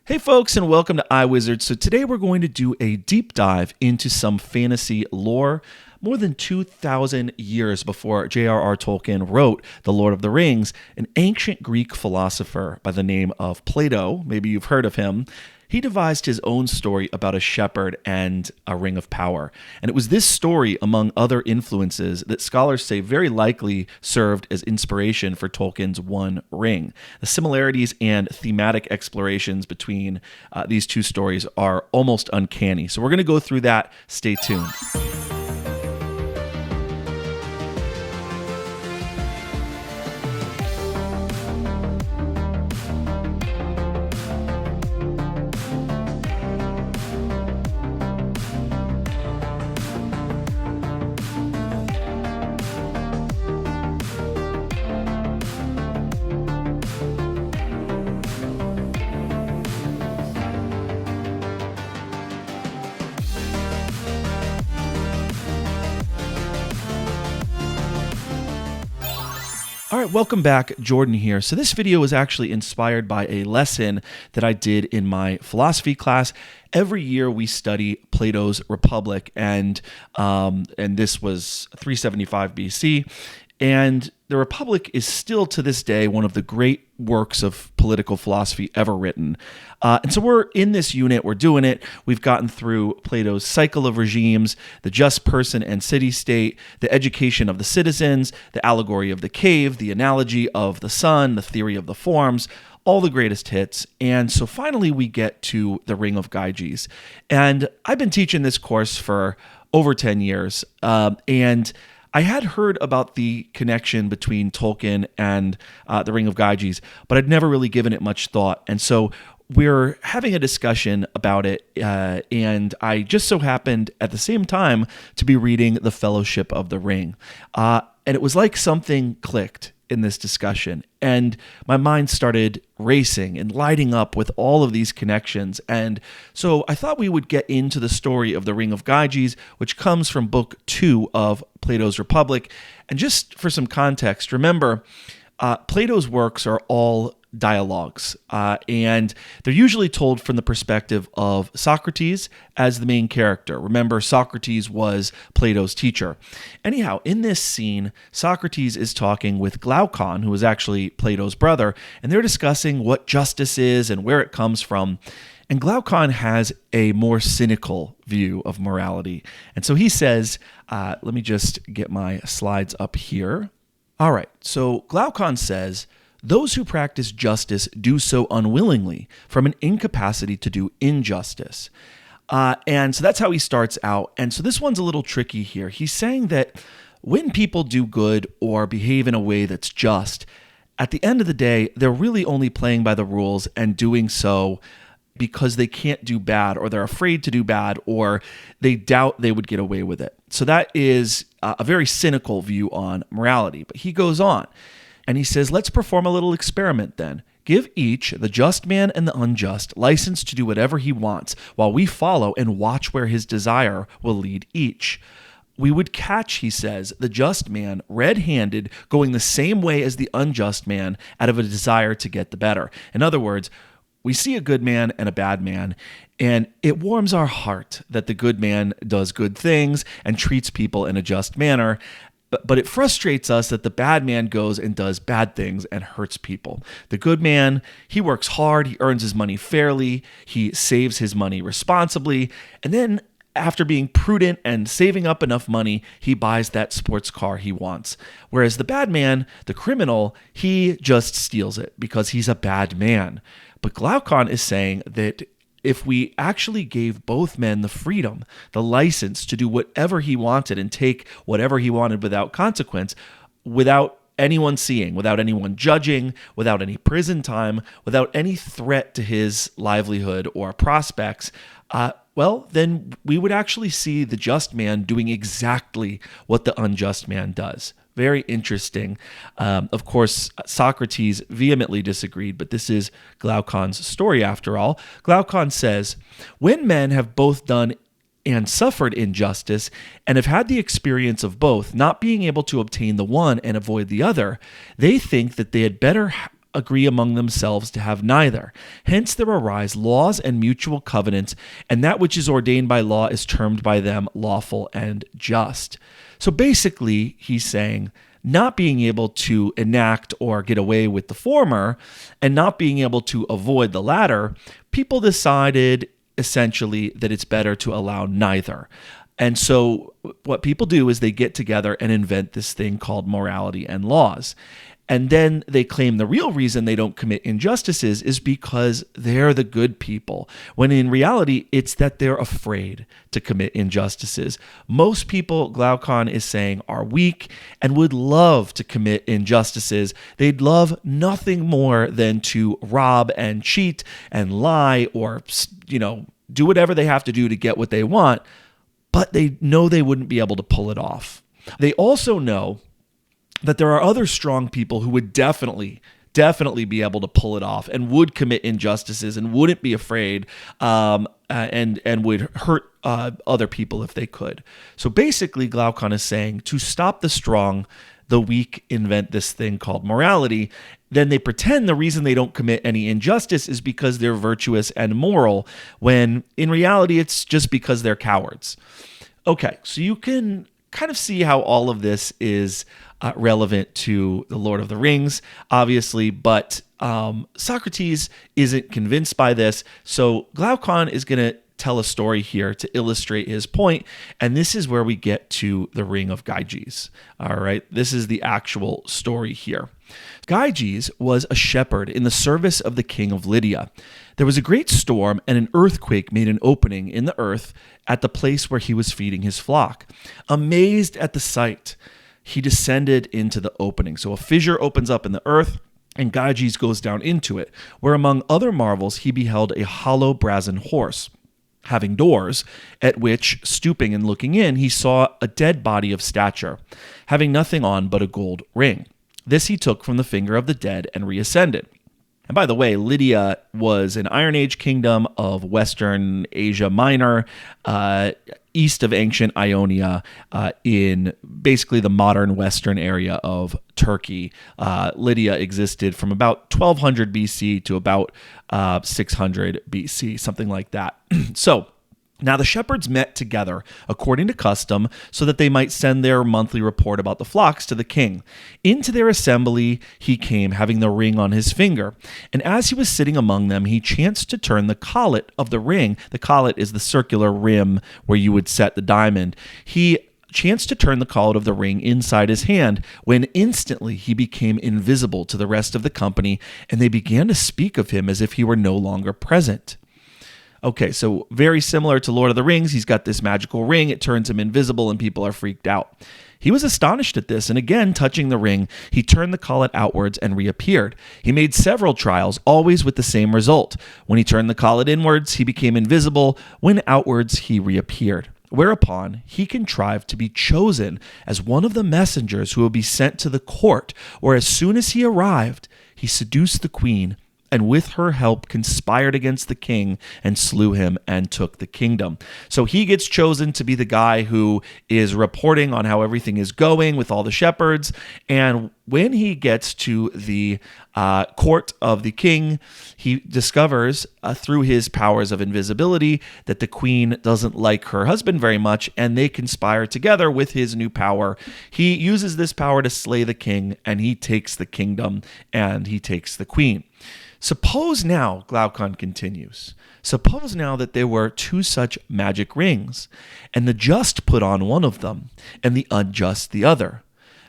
Hey folks, and welcome to iWizard. So today we're going to do a deep dive into some fantasy lore. More than 2,000 years before J.R.R. Tolkien wrote The Lord of the Rings, an ancient Greek philosopher by the name of Plato, maybe you've heard of him, he devised his own story about a shepherd and a ring of power. And it was this story, among other influences, that scholars say very likely served as inspiration for Tolkien's One Ring. The similarities and thematic explorations between these two stories are almost uncanny. So we're going to go through that. Stay tuned. All right, welcome back. Jordan here. So this video was actually inspired by a lesson that I did in my philosophy class. Every year we study Plato's Republic, and this was 375 BC. And the Republic is still to this day one of the great works of political philosophy ever written. And so we're in this unit, we're doing it. We've gotten through Plato's cycle of regimes, the just person and city-state, the education of the citizens, the allegory of the cave, the analogy of the sun, the theory of the forms, all the greatest hits. And so finally we get to the Ring of Gyges. And I've been teaching this course for over 10 years. And I had heard about the connection between Tolkien and the Ring of Gyges, but I'd never really given it much thought. And so we're having a discussion about it, and I just so happened at the same time to be reading The Fellowship of the Ring. And it was like something clicked in this discussion, and my mind started racing and lighting up with all of these connections. And so I thought we would get into the story of the Ring of Gyges, which comes from Book 2 of Plato's Republic. And just for some context, remember, Plato's works are all dialogues, and they're usually told from the perspective of Socrates as the main character. Remember, Socrates was Plato's teacher. Anyhow, in this scene, Socrates is talking with Glaucon, who is actually Plato's brother, and they're discussing what justice is and where it comes from. And Glaucon has a more cynical view of morality. And so he says, let me just get my slides up here. All right, so Glaucon says, "Those who practice justice do so unwillingly from an incapacity to do injustice." And so that's how he starts out. And so this one's a little tricky here. He's saying that when people do good or behave in a way that's just, at the end of the day, they're really only playing by the rules and doing so because they can't do bad, or they're afraid to do bad, or they doubt they would get away with it. So that is a very cynical view on morality. But he goes on. And he says, let's perform a little experiment then. Give each, the just man and the unjust, license to do whatever he wants, while we follow and watch where his desire will lead each. We would catch, he says, the just man red-handed going the same way as the unjust man out of a desire to get the better. In other words, we see a good man and a bad man, and it warms our heart that the good man does good things and treats people in a just manner. But it frustrates us that the bad man goes and does bad things and hurts people. The good man, he works hard, he earns his money fairly, he saves his money responsibly, and then after being prudent and saving up enough money, he buys that sports car he wants. Whereas the bad man, the criminal, he just steals it because he's a bad man. But Glaucon is saying that if we actually gave both men the freedom, the license to do whatever he wanted and take whatever he wanted without consequence, without anyone seeing, without anyone judging, without any prison time, without any threat to his livelihood or prospects, well, then we would actually see the just man doing exactly what the unjust man does. Very interesting. Of course, Socrates vehemently disagreed, but this is Glaucon's story after all. Glaucon says, when men have both done and suffered injustice and have had the experience of both, not being able to obtain the one and avoid the other, they think that they had better agree among themselves to have neither. Hence there arise laws and mutual covenants, and that which is ordained by law is termed by them lawful and just. So basically, he's saying, not being able to enact or get away with the former and not being able to avoid the latter, people decided essentially that it's better to allow neither. And so what people do is they get together and invent this thing called morality and laws. And then they claim the real reason they don't commit injustices is because they're the good people, when in reality, it's that they're afraid to commit injustices. Most people, Glaucon is saying, are weak and would love to commit injustices. They'd love nothing more than to rob and cheat and lie or, do whatever they have to do to get what they want, but they know they wouldn't be able to pull it off. They also know that there are other strong people who would definitely be able to pull it off and would commit injustices and wouldn't be afraid and would hurt other people if they could. So basically, Glaucon is saying to stop the strong, the weak invent this thing called morality. Then they pretend the reason they don't commit any injustice is because they're virtuous and moral, when in reality, it's just because they're cowards. Okay, so you can kind of see how all of this is relevant to the Lord of the Rings, obviously, but Socrates isn't convinced by this. So Glaucon is going to tell a story here to illustrate his point, and this is where we get to the Ring of Gyges. All right, this is the actual story here. Gyges was a shepherd in the service of the king of Lydia. There was a great storm, and an earthquake made an opening in the earth at the place where he was feeding his flock. Amazed at the sight, he descended into the opening. So a fissure opens up in the earth, and Gyges goes down into it, where among other marvels he beheld a hollow brazen horse, having doors, at which, stooping and looking in, he saw a dead body of stature, having nothing on but a gold ring. This he took from the finger of the dead and reascended. And by the way, Lydia was an Iron Age kingdom of Western Asia Minor, east of ancient Ionia, in basically the modern western area of Turkey. Lydia existed from about 1200 BC to about 600 BC, something like that. So now the shepherds met together according to custom so that they might send their monthly report about the flocks to the king. Into their assembly he came, having the ring on his finger. And as he was sitting among them, he chanced to turn the collet of the ring. The collet is the circular rim where you would set the diamond. He chanced to turn the collet of the ring inside his hand, when instantly he became invisible to the rest of the company, and they began to speak of him as if he were no longer present. Okay, so very similar to Lord of the Rings, he's got this magical ring, it turns him invisible, and people are freaked out. He was astonished at this, and again, touching the ring, he turned the collet outwards and reappeared. He made several trials, always with the same result. When he turned the collet inwards, he became invisible. When outwards, he reappeared. Whereupon he contrived to be chosen as one of the messengers who would be sent to the court, where as soon as he arrived, he seduced the queen, and with her help conspired against the king and slew him and took the kingdom. So he gets chosen to be the guy who is reporting on how everything is going with all the shepherds. And when he gets to the court of the king, he discovers through his powers of invisibility that the queen doesn't like her husband very much, and they conspire together with his new power. He uses this power to slay the king, and he takes the kingdom, and he takes the queen. Suppose now, Glaucon continues, suppose now that there were two such magic rings, and the just put on one of them, and the unjust the other.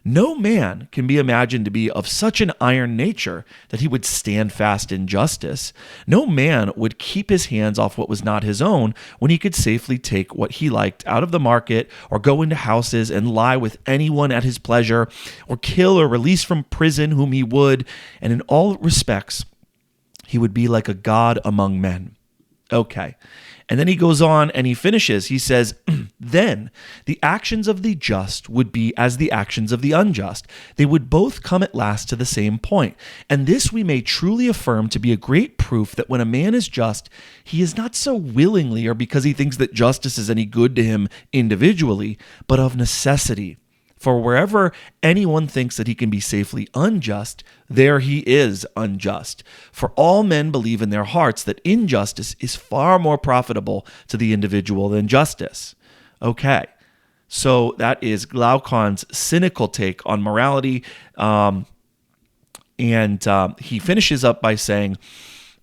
No man can be imagined to be of such an iron nature that he would stand fast in justice. No man would keep his hands off what was not his own when he could safely take what he liked out of the market, or go into houses and lie with anyone at his pleasure, or kill or release from prison whom he would, and in all respects, he would be like a god among men. Okay. And then he goes on and he finishes. He says, then the actions of the just would be as the actions of the unjust. They would both come at last to the same point. And this we may truly affirm to be a great proof that when a man is just, he is not so willingly or because he thinks that justice is any good to him individually, but of necessity. For wherever anyone thinks that he can be safely unjust, there he is unjust. For all men believe in their hearts that injustice is far more profitable to the individual than justice. Okay, so that is Glaucon's cynical take on morality. He finishes up by saying,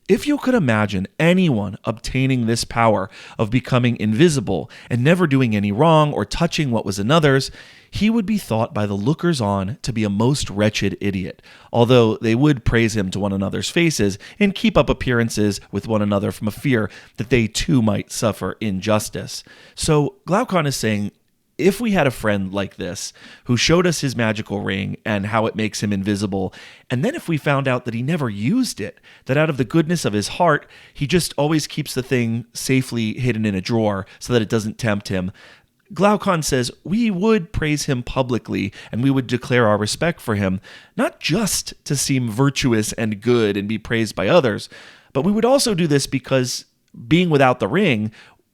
if you could imagine anyone obtaining this power of becoming invisible and never doing any wrong or touching what was another's, he would be thought by the lookers-on to be a most wretched idiot, although they would praise him to one another's faces and keep up appearances with one another from a fear that they too might suffer injustice. So Glaucon is saying, if we had a friend like this who showed us his magical ring and how it makes him invisible, and then if we found out that he never used it, that out of the goodness of his heart, he just always keeps the thing safely hidden in a drawer so that it doesn't tempt him, Glaucon says we would praise him publicly and we would declare our respect for him, not just to seem virtuous and good and be praised by others, but we would also do this because being without the ring,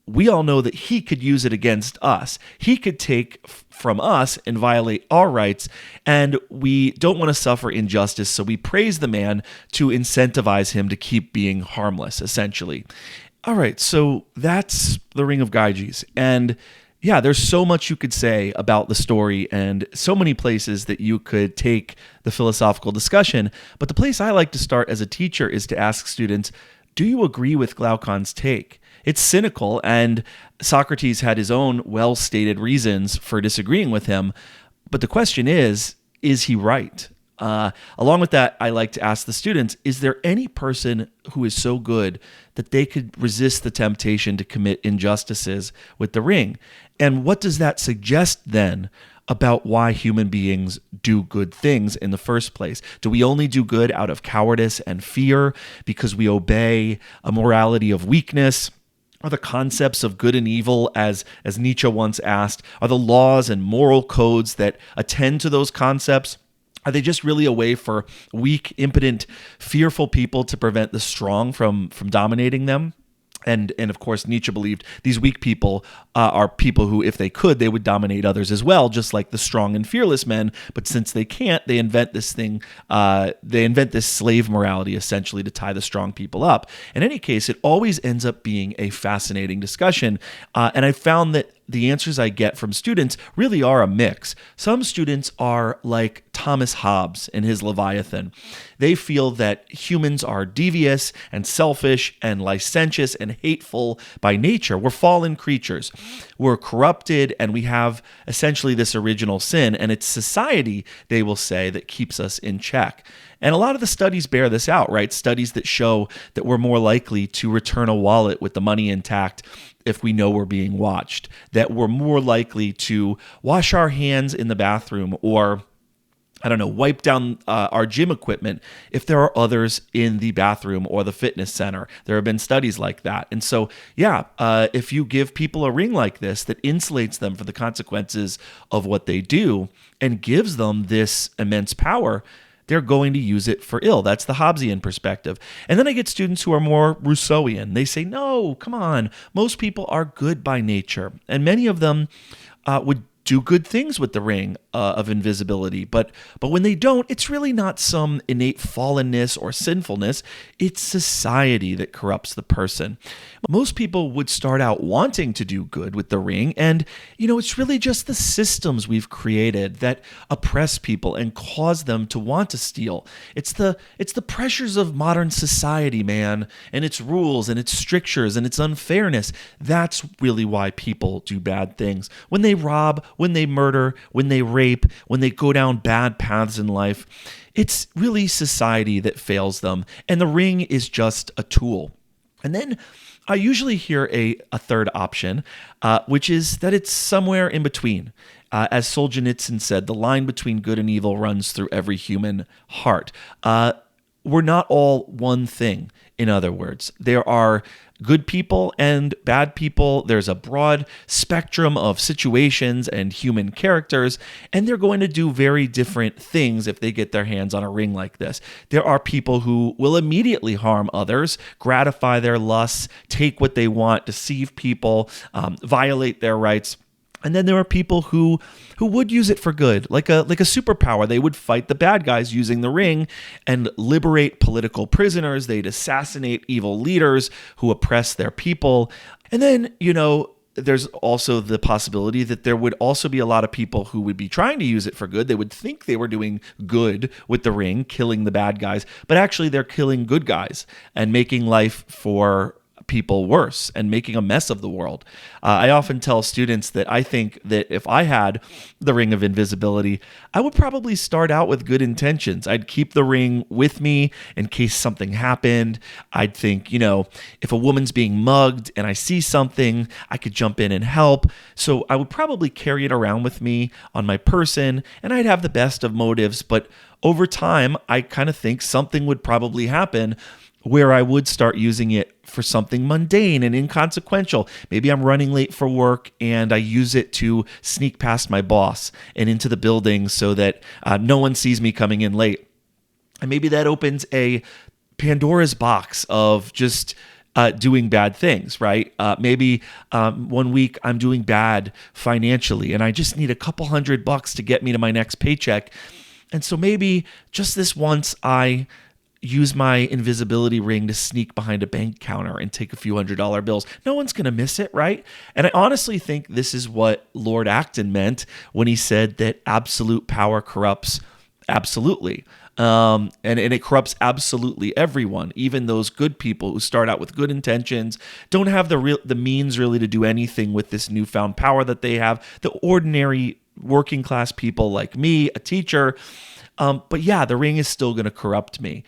we all know that he could use it against us. He could take from us and violate our rights, and we don't want to suffer injustice, so we praise the man to incentivize him to keep being harmless, essentially. All right, so that's the Ring of Gyges, and yeah, there's so much you could say about the story and so many places that you could take the philosophical discussion, but the place I like to start as a teacher is to ask students, do you agree with Glaucon's take? It's cynical, and Socrates had his own well-stated reasons for disagreeing with him. But the question is he right? Along with that, I like to ask the students, is there any person who is so good that they could resist the temptation to commit injustices with the ring? And what does that suggest then about why human beings do good things in the first place? Do we only do good out of cowardice and fear because we obey a morality of weakness? Are the concepts of good and evil, as Nietzsche once asked, are the laws and moral codes that attend to those concepts? Are they just really a way for weak, impotent, fearful people to prevent the strong from dominating them? And of course, Nietzsche believed these weak people are people who, if they could, they would dominate others as well, just like the strong and fearless men. But since they can't, they invent this thing. They invent this slave morality, essentially, to tie the strong people up. In any case, it always ends up being a fascinating discussion. And I found that the answers I get from students really are a mix. Some students are like Thomas Hobbes in his Leviathan. They feel that humans are devious and selfish and licentious and hateful by nature. We're fallen creatures. We're corrupted, and we have essentially this original sin, and it's society, they will say, that keeps us in check. And a lot of the studies bear this out, right? Studies that show that we're more likely to return a wallet with the money intact if we know we're being watched, that we're more likely to wash our hands in the bathroom or, wipe down our gym equipment if there are others in the bathroom or the fitness center. There have been studies like that. And so, if you give people a ring like this that insulates them from the consequences of what they do and gives them this immense power, they're going to use it for ill. That's the Hobbesian perspective. And then I get students who are more Rousseauian. They say, no, come on. Most people are good by nature. And many of them would do good things with the ring of invisibility. But when they don't, it's really not some innate fallenness or sinfulness. It's society that corrupts the person. Most people would start out wanting to do good with the ring. And, it's really just the systems we've created that oppress people and cause them to want to steal. It's the pressures of modern society, man, and its rules and its strictures and its unfairness. That's really why people do bad things. When they rob, when they murder, when they rape, when they go down bad paths in life, it's really society that fails them, and the ring is just a tool. And then I usually hear a third option, which is that it's somewhere in between. As Solzhenitsyn said, the line between good and evil runs through every human heart. We're not all one thing, in other words. There are good people and bad people. There's a broad spectrum of situations and human characters, and they're going to do very different things if they get their hands on a ring like this. There are people who will immediately harm others, gratify their lusts, take what they want, deceive people, violate their rights. And then there are people who would use it for good, like a superpower. They would fight the bad guys using the ring and liberate political prisoners. They'd assassinate evil leaders who oppress their people. And then, there's also the possibility that there would also be a lot of people who would be trying to use it for good. They would think they were doing good with the ring, killing the bad guys, but actually they're killing good guys and making life for people worse and making a mess of the world. I often tell students that I think that if I had the ring of invisibility, I would probably start out with good intentions. I'd keep the ring with me in case something happened. I'd think, if a woman's being mugged and I see something, I could jump in and help. So I would probably carry it around with me on my person, and I'd have the best of motives. But over time, I kind of think something would probably happen where I would start using it for something mundane and inconsequential. Maybe I'm running late for work and I use it to sneak past my boss and into the building so that no one sees me coming in late. And maybe that opens a Pandora's box of just doing bad things, right? Maybe 1 week I'm doing bad financially and I just need a couple $100 to get me to my next paycheck. And so maybe just this once I use my invisibility ring to sneak behind a bank counter and take a few $100 bills. No one's going to miss it, right? And I honestly think this is what Lord Acton meant when he said that absolute power corrupts absolutely. And it corrupts absolutely everyone, even those good people who start out with good intentions, don't have the means really to do anything with this newfound power that they have. The ordinary working class people like me, a teacher, but yeah, the ring is still going to corrupt me.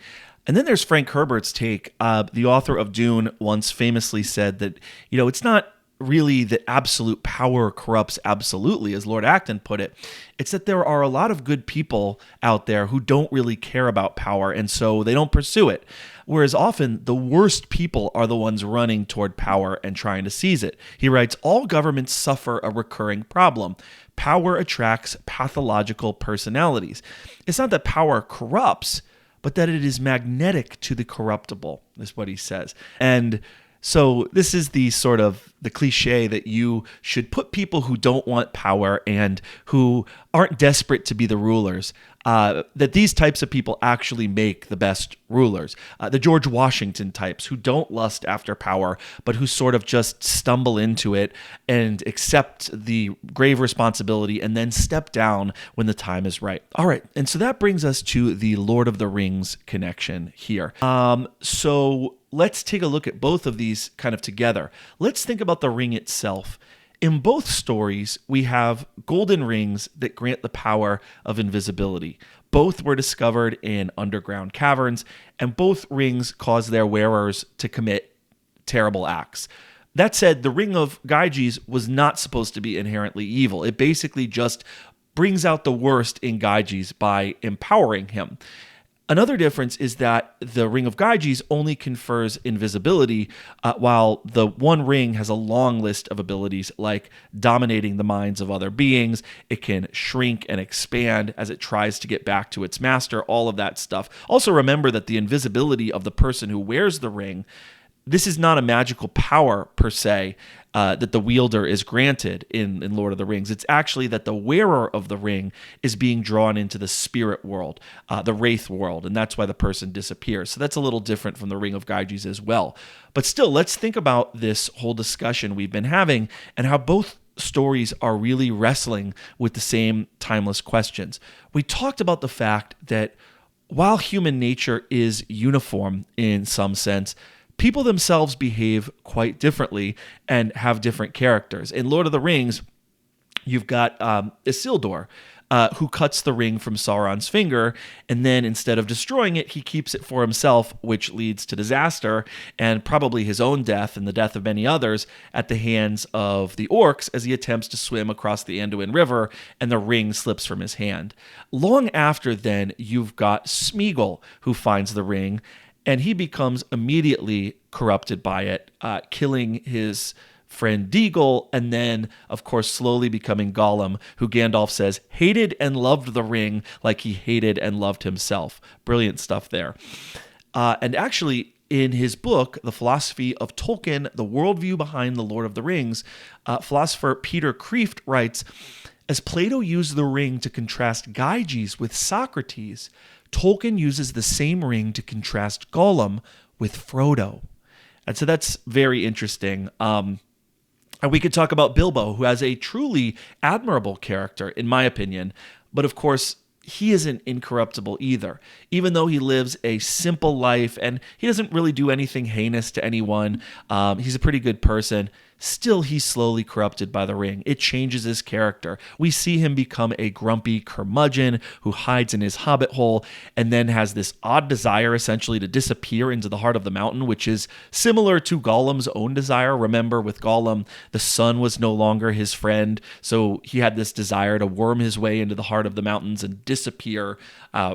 And then there's Frank Herbert's take. The author of Dune once famously said that, it's not really that absolute power corrupts absolutely, as Lord Acton put it. It's that there are a lot of good people out there who don't really care about power, and so they don't pursue it. Whereas often the worst people are the ones running toward power and trying to seize it. He writes, all governments suffer a recurring problem. Power attracts pathological personalities. It's not that power corrupts, but that it is magnetic to the corruptible, is what he says. And so this is the sort of the cliche that you should put people who don't want power and who aren't desperate to be the rulers, that these types of people actually make the best rulers. The George Washington types who don't lust after power, but who sort of just stumble into it and accept the grave responsibility and then step down when the time is right. All right, and so that brings us to the Lord of the Rings connection here. So let's take a look at both of these kind of together. Let's think about the ring itself. In both stories, we have golden rings that grant the power of invisibility. Both were discovered in underground caverns, and both rings cause their wearers to commit terrible acts. That said, the Ring of Gyges was not supposed to be inherently evil. It basically just brings out the worst in Gyges by empowering him. Another difference is that the Ring of Gyges only confers invisibility, while the One Ring has a long list of abilities like dominating the minds of other beings. It can shrink and expand as it tries to get back to its master, all of that stuff. Also remember that the invisibility of the person who wears the ring, this is not a magical power per se that the wielder is granted in Lord of the Rings. It's actually that the wearer of the ring is being drawn into the spirit world, the wraith world, and that's why the person disappears. So that's a little different from the Ring of Gyges as well. But still, let's think about this whole discussion we've been having and how both stories are really wrestling with the same timeless questions. We talked about the fact that while human nature is uniform in some sense, people themselves behave quite differently and have different characters. In Lord of the Rings, you've got Isildur, who cuts the ring from Sauron's finger, and then instead of destroying it, he keeps it for himself, which leads to disaster and probably his own death and the death of many others at the hands of the orcs as he attempts to swim across the Anduin River and the ring slips from his hand. Long after then, you've got Smeagol, who finds the ring, and he becomes immediately corrupted by it, killing his friend Deagle, and then, of course, slowly becoming Gollum, who Gandalf says hated and loved the ring like he hated and loved himself. Brilliant stuff there. And actually, in his book, The Philosophy of Tolkien, The Worldview Behind the Lord of the Rings, philosopher Peter Kreeft writes, as Plato used the ring to contrast Gyges with Socrates, Tolkien uses the same ring to contrast Gollum with Frodo. And so that's very interesting. And we could talk about Bilbo, who has a truly admirable character, in my opinion. But of course, he isn't incorruptible either. Even though he lives a simple life and he doesn't really do anything heinous to anyone, he's a pretty good person. Still, he's slowly corrupted by the ring. It changes his character. We see him become a grumpy curmudgeon who hides in his hobbit hole and then has this odd desire essentially to disappear into the heart of the mountain, which is similar to Gollum's own desire. Remember, with Gollum, the sun was no longer his friend, so he had this desire to worm his way into the heart of the mountains and disappear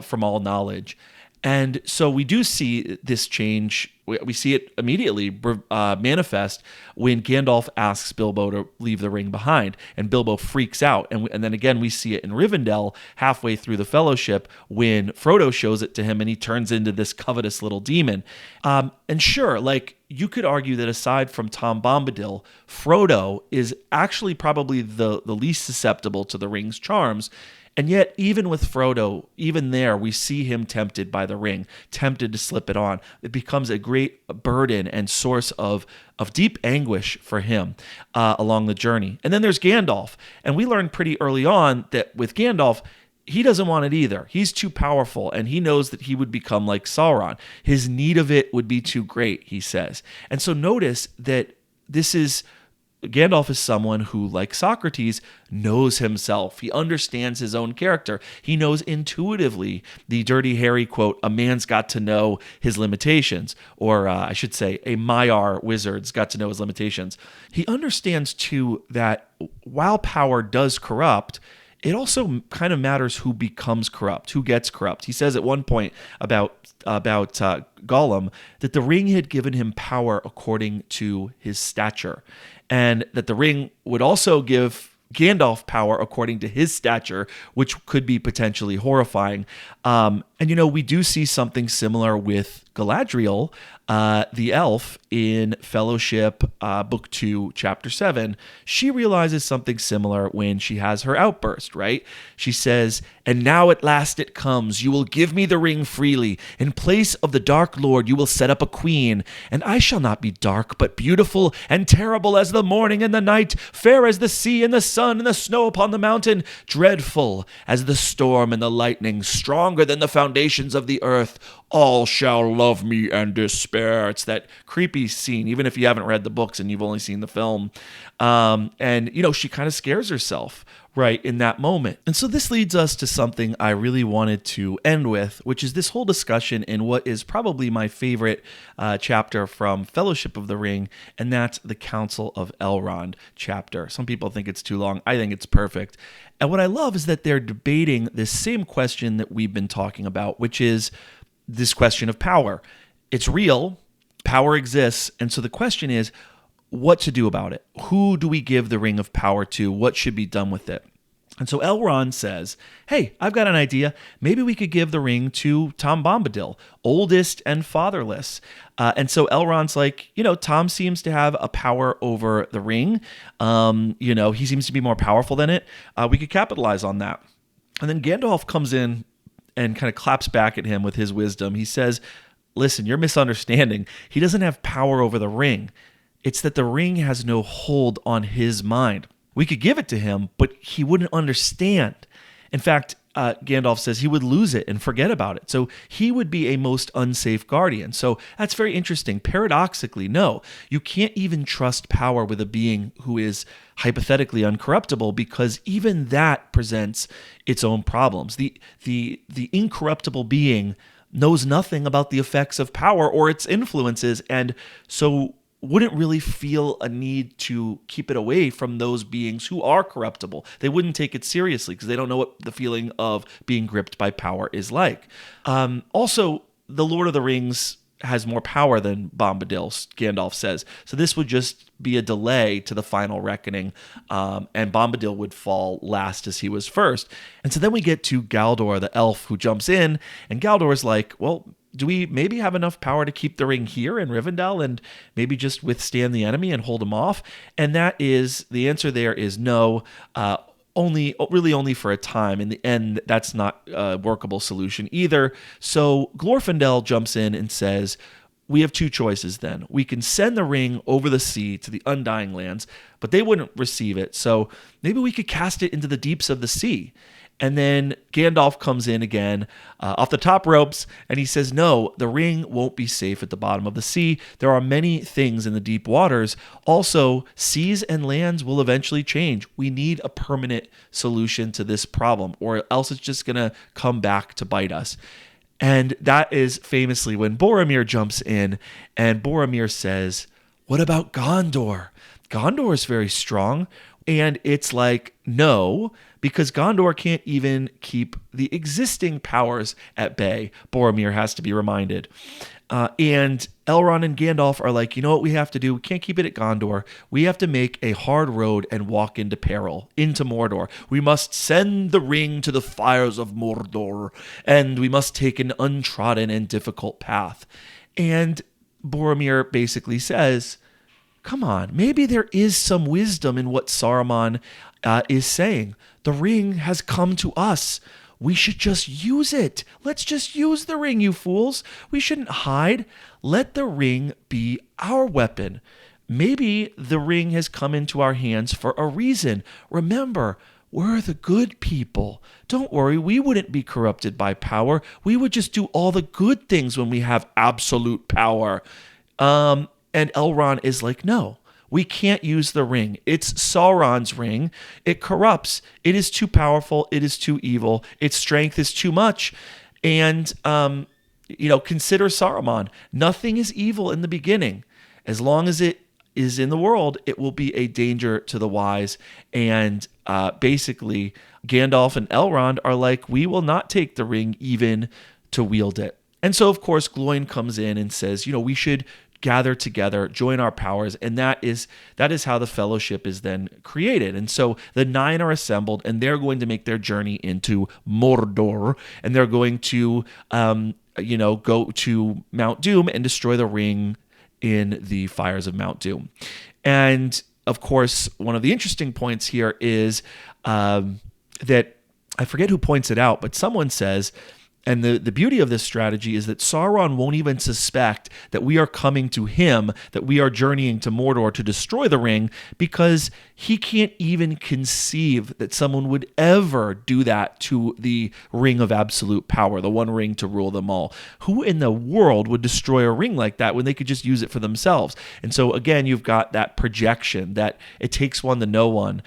from all knowledge. And so we do see this change. We see it immediately manifest when Gandalf asks Bilbo to leave the ring behind, and Bilbo freaks out. And then again, we see it in Rivendell halfway through the Fellowship when Frodo shows it to him, and he turns into this covetous little demon. And sure, like you could argue that aside from Tom Bombadil, Frodo is actually probably the least susceptible to the ring's charms. And yet, even with Frodo, even there, we see him tempted by the ring, tempted to slip it on. It becomes a great burden and source of deep anguish for him along the journey. And then there's Gandalf. And we learned pretty early on that with Gandalf, he doesn't want it either. He's too powerful, and he knows that he would become like Sauron. His need of it would be too great, he says. And so notice that Gandalf is someone who, like Socrates, knows himself. He understands his own character. He knows intuitively the Dirty Harry quote, "A man's got to know his limitations," or I should say, a Maiar wizard's got to know his limitations. He understands, too, that while power does corrupt, it also kind of matters who becomes corrupt, who gets corrupt. He says at one point about Gollum that the ring had given him power according to his stature, and that the ring would also give Gandalf power according to his stature, which could be potentially horrifying. And we do see something similar with Galadriel, the elf in Fellowship, Book 2, Chapter 7. She realizes something similar when she has her outburst, right? She says, "And now at last it comes. You will give me the ring freely. In place of the Dark Lord, you will set up a queen. And I shall not be dark, but beautiful and terrible as the morning and the night, fair as the sea and the sun and the snow upon the mountain, dreadful as the storm and the lightning, stronger than the foundations of the earth. All shall love me and despair." It's that creepy scene, even if you haven't read the books and you've only seen the film. She kind of scares herself right in that moment. And so this leads us to something I really wanted to end with, which is this whole discussion in what is probably my favorite chapter from Fellowship of the Ring, and that's the Council of Elrond chapter. Some people think it's too long. I think it's perfect. And what I love is that they're debating this same question that we've been talking about, which is this question of power. It's real, power exists, and so the question is what to do about it. Who do we give the Ring of Power to? What should be done with it? And so Elrond says, hey, I've got an idea. Maybe we could give the ring to Tom Bombadil, oldest and fatherless. And so Elrond's like, Tom seems to have a power over the ring. He seems to be more powerful than it. We could capitalize on that. And then Gandalf comes in and kind of claps back at him with his wisdom. He says, listen, you're misunderstanding. He doesn't have power over the ring. It's that the ring has no hold on his mind. We could give it to him, but he wouldn't understand. In fact, Gandalf says he would lose it and forget about it. So he would be a most unsafe guardian. So that's very interesting. Paradoxically, no, you can't even trust power with a being who is hypothetically uncorruptible, because even that presents its own problems. The incorruptible being knows nothing about the effects of power or its influences, and so wouldn't really feel a need to keep it away from those beings who are corruptible. They wouldn't take it seriously because they don't know what the feeling of being gripped by power is like. Also, the Lord of the Rings has more power than Bombadil, Gandalf says. So this would just be a delay to the final reckoning, and Bombadil would fall last as he was first. And so then we get to Galdor, the elf, who jumps in, and Galdor is like, well, do we maybe have enough power to keep the ring here in Rivendell and maybe just withstand the enemy and hold him off? And the answer there is no. Only for a time. In the end, that's not a workable solution either. So Glorfindel jumps in and says, we have two choices then. We can send the ring over the sea to the Undying Lands, but they wouldn't receive it. So maybe we could cast it into the deeps of the sea. And then Gandalf comes in again off the top ropes, and he says, no, the ring won't be safe at the bottom of the sea. There are many things in the deep waters. Also, seas and lands will eventually change. We need a permanent solution to this problem, or else it's just going to come back to bite us. And that is famously when Boromir jumps in, and Boromir says, what about Gondor? Gondor is very strong. And it's like, no, because Gondor can't even keep the existing powers at bay. Boromir has to be reminded. And Elrond and Gandalf are like, you know what we have to do? We can't keep it at Gondor. We have to make a hard road and walk into peril, into Mordor. We must send the ring to the fires of Mordor, and we must take an untrodden and difficult path. And Boromir basically says, come on, maybe there is some wisdom in what Saruman is saying. The ring has come to us. We should just use it. Let's just use the ring, you fools. We shouldn't hide. Let the ring be our weapon. Maybe the ring has come into our hands for a reason. Remember, we're the good people. Don't worry, we wouldn't be corrupted by power. We would just do all the good things when we have absolute power. And Elrond is like, no, we can't use the ring. It's Sauron's ring. It corrupts. It is too powerful. It is too evil. Its strength is too much. And, consider Saruman. Nothing is evil in the beginning. As long as it is in the world, it will be a danger to the wise. And basically, Gandalf and Elrond are like, we will not take the ring even to wield it. And so, of course, Gloin comes in and says, we should gather together, join our powers, and that is how the fellowship is then created. And so the 9 are assembled, and they're going to make their journey into Mordor, and they're going to go to Mount Doom and destroy the ring in the fires of Mount Doom. And of course, one of the interesting points here is that I forget who points it out, but someone says, and the beauty of this strategy is that Sauron won't even suspect that we are coming to him, that we are journeying to Mordor to destroy the ring, because he can't even conceive that someone would ever do that to the ring of absolute power, the one ring to rule them all. Who in the world would destroy a ring like that when they could just use it for themselves? And so again, you've got that projection that it takes one to know one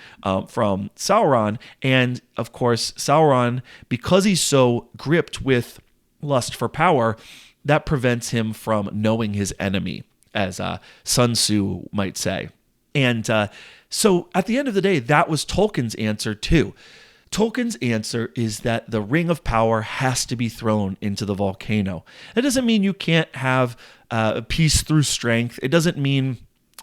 from Sauron. And of course, Sauron, because he's so gripped with lust for power, that prevents him from knowing his enemy, as Sun Tzu might say. And so at the end of the day, that was Tolkien's answer too. Tolkien's answer is that the ring of power has to be thrown into the volcano. That doesn't mean you can't have peace through strength. It doesn't mean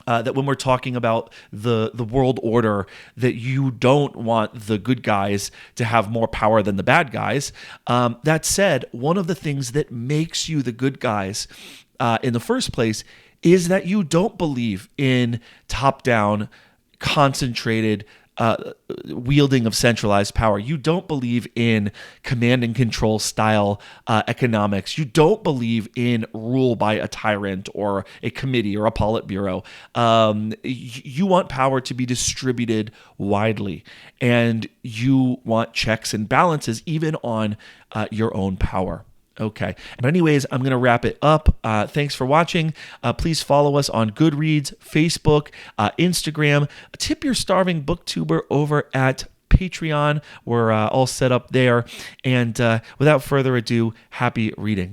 that when we're talking about the world order, that you don't want the good guys to have more power than the bad guys. That said, one of the things that makes you the good guys in the first place is that you don't believe in top-down, concentrated wielding of centralized power. You don't believe in command and control style economics. You don't believe in rule by a tyrant or a committee or a politburo. You want power to be distributed widely, and you want checks and balances even on your own power. Okay. But anyways, I'm going to wrap it up. Thanks for watching. Please follow us on Goodreads, Facebook, Instagram. Tip your starving booktuber over at Patreon. We're all set up there. And without further ado, happy reading.